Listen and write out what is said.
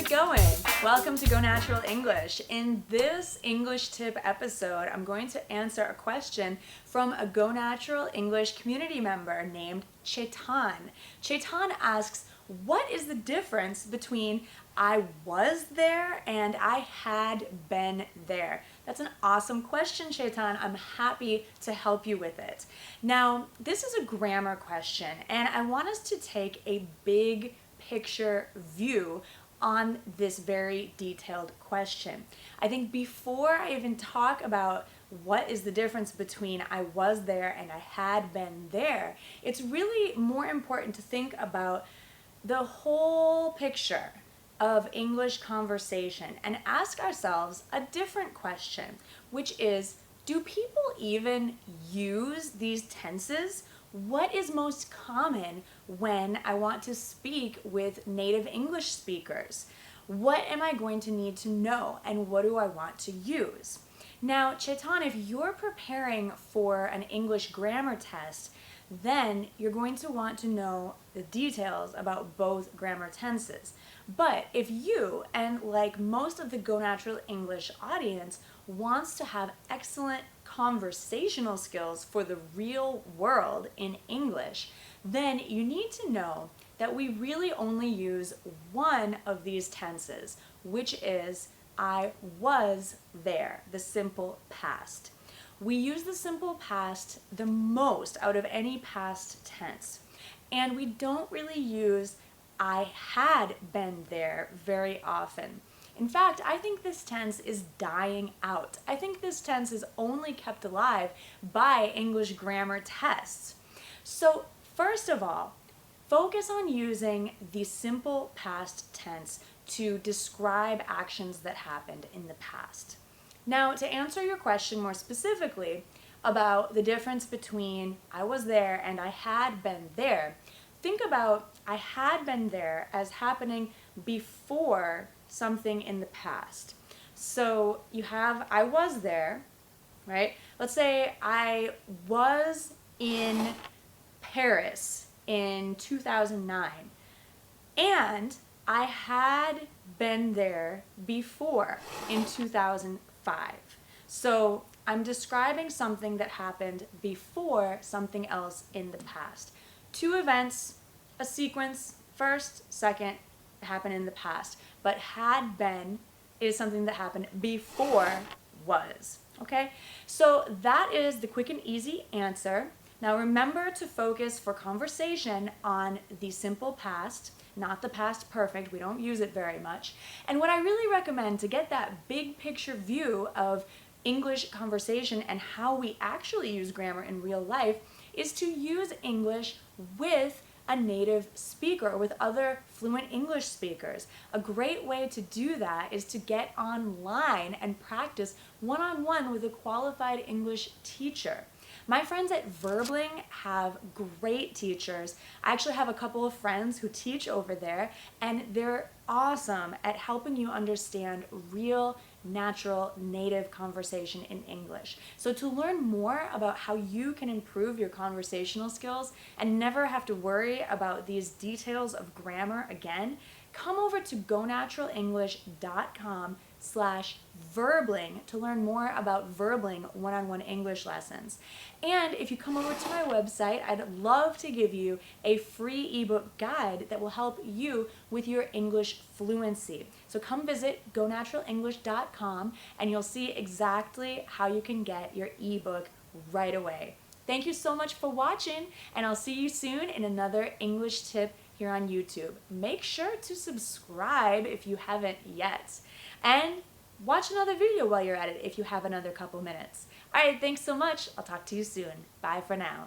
it going? Welcome to Go Natural English. In this English tip episode, I'm going to answer a question from a Go Natural English community member named Chetan. Chetan asks, what is the difference between I was there and I had been there? That's an awesome question, Chetan. I'm happy to help you with it. Now, this is a grammar question, and I want us to take a big picture view on this very detailed question. I think before I even talk about what is the difference between I was there and I had been there, it's really more important to think about the whole picture of English conversation and ask ourselves a different question, which is, do people even use these tenses? What is most common when I want to speak with native English speakers? What am I going to need to know, and what do I want to use? Now, Chetan, if you're preparing for an English grammar test, then you're going to want to know the details about both grammar tenses. But if you, and like most of the Go Natural English audience, wants to have excellent conversational skills for the real world in English, then you need to know that we really only use one of these tenses, which is I was there, the simple past. We use the simple past the most out of any past tense, and we don't really use I had been there very often. In fact, I think this tense is dying out. I think this tense is only kept alive by English grammar tests. So first of all, focus on using the simple past tense to describe actions that happened in the past. Now, to answer your question more specifically about the difference between I was there and I had been there, think about I had been there as happening before something in the past. So you have I was there, right? Let's say I was in Paris in 2009, and I had been there before in 2005. So I'm describing something that happened before something else in the past. Two events, a sequence, first, second, happened in the past. But had been is something that happened before was. Okay? So that is the quick and easy answer. Now remember to focus for conversation on the simple past, not the past perfect. We don't use it very much. And what I really recommend to get that big picture view of English conversation and how we actually use grammar in real life is to use English with a native speaker or with other fluent English speakers. A great way to do that is to get online and practice one-on-one with a qualified English teacher. My friends at Verbling have great teachers. I actually have a couple of friends who teach over there, and they're awesome at helping you understand real, natural, native conversation in English. So to learn more about how you can improve your conversational skills and never have to worry about these details of grammar again, come over to gonaturalenglish.com/verbling to learn more about Verbling one-on-one English lessons. And if you come over to my website, I'd love to give you a free ebook guide that will help you with your English fluency. So come visit gonaturalenglish.com and you'll see exactly how you can get your ebook right away. Thank you so much for watching, and I'll see you soon in another English tip here on YouTube. Make sure to subscribe if you haven't yet. And watch another video while you're at it if you have another couple minutes. All right, thanks so much. I'll talk to you soon. Bye for now.